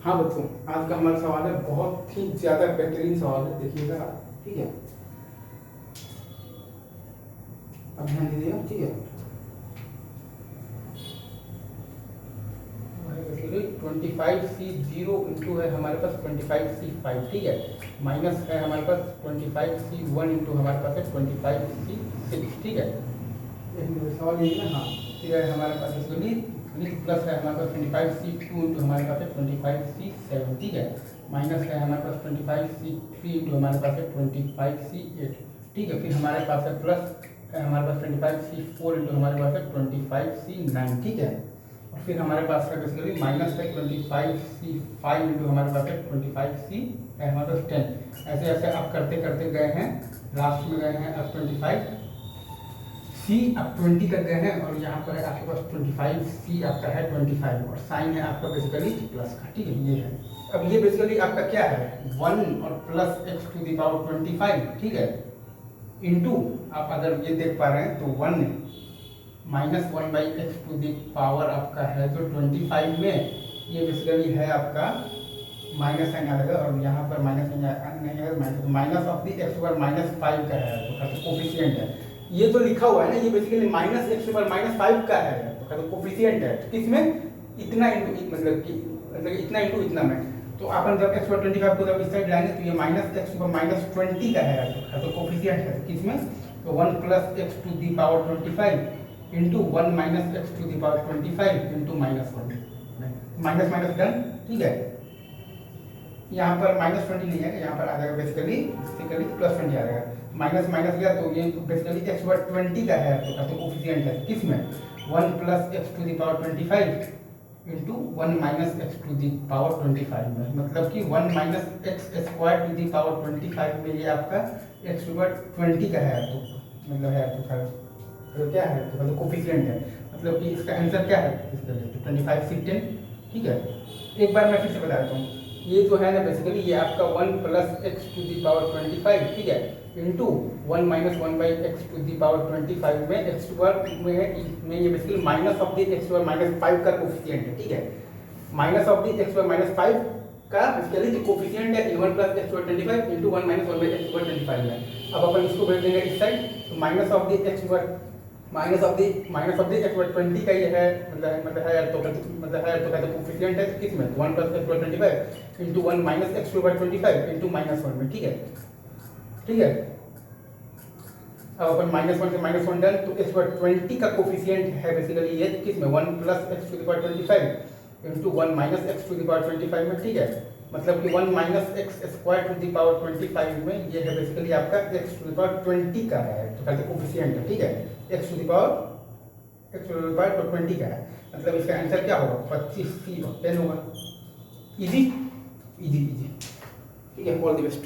हाँ बच्चों, आज का हमारा सवाल है बहुत ही ज़्यादा बेहतरीन सवाल है, देखिएगा आप, ठीक है। अब ध्यान दीजिएगा, ठीक है। 25C0 इंटू है हमारे पास 25C5, ठीक है। माइनस है हमारे पास 25C1 इंटू हमारे पास है 25C6, ठीक है। सवाल यही ना, हाँ। फिर है हमारे पास प्लस है हमारे पास 25C2 इंटू हमारे पास है 25C7, ठीक है। माइनस है हमारे पास 25C3 इंटू हमारे पास है 25C8, ठीक है। फिर हमारे पास है प्लस है हमारे पास 25C4 इंटू हमारे पास है 25C9, ठीक है। और फिर हमारे पास है बेसिकली माइनस है 25C5 इंटू हमारे पास है 25C है हमारे पास 10। ऐसे ऐसे आप करते करते गए हैं, लास्ट में गए हैं अब 25C अब 20 तक गए हैं, और यहाँ पर है आपके पास 25C आपका है 25, और साइन है आपका बेसिकली प्लस का, ठीक है। ये है, अब ये बेसिकली आपका क्या है 1 और plus x to the power 25, ठीक है, इंटू आप अगर ये देख पा रहे हैं तो 1 minus 1 by x to the power आपका है जो 25 में ये बेसिकली है आपका माइनस साइन आएगा, और यहाँ पर माइनस नहीं है, minus of the x over -5 का है, तो कोफिशिएंट है। ये जो लिखा हुआ है ना, ये बेसिकली माइनस एक्स ओवर -5 का है, तो कोफिशिएंट है किसमें, इतना इंटू मतलब इतना इंटू इतना में। तो अपन जब एक्स ओवर 25 को जब इस साइड लाएंगे तो ये माइनस एक्स ओवर -20 का है, तो कोफिशिएंट है किसमें, तो 1 plus x to the power 25 into 1 minus x to the power 25 into -1, minus minus done, ठीक है। यहाँ पर -20 नहीं है, यहाँ पर आ जाएगा बेसिकली प्लस 20 आ जाएगा, माइनस माइनस गया तो ये बेसिकली एक्स ओवर 20 का है, तो कोफिशिएंट है किसमें 1 plus x to the power 25 into 1 minus x to the power 25 में, मतलब कि 1 minus x square to the power 25 में ये आपका एक्स ओवर 20 का है, तो मतलब है तो क्या है, तो कोफिशिएंट है, मतलब कि इसका आंसर क्या है, इसका 25C10, ठीक है। एक बार मैं फिर से बता देता हूँ, ये जो है ना बेसिकली ये आपका 1 plus x to the power 25, ठीक है, into 1 minus 1 by x to the power 25 में एक्स ओवर में ये basically minus of the x over -5 का कोफिशिएंट है, ठीक है। Minus of the x over -5 का बेसिकली कोफिशिएंट है 1 plus x over 25 into 1 minus 1 by x over 25 में। अब अपन इसको भेज देंगे इस साइड, तो minus of the x over minus of the x over 20 का ये है, मतलब है तो कहते कोफिशिएंट है किसमें 1 plus x over 25 into 1 minus x over 25 into -1 में, ठीक है, ठीक है। अब अपन -1 से -1 डन, तो एक्स ओवर 20 का कोफिशिएंट है बेसिकली ये किसमें 1 plus x to the power 25 into 1 minus x to the power 25 में, ठीक है। मतलब कि 1 minus x square to the power 25 में ये है बेसिकली आपका एक्स टू द पावर 20 का है, तो कहते कोफिशिएंट है, ठीक है। एक्स टू द पावर 20 का है, मतलब इसका आंसर क्या होगा 25C10 होगा। इजी इजी इजी, ठीक है। All the best.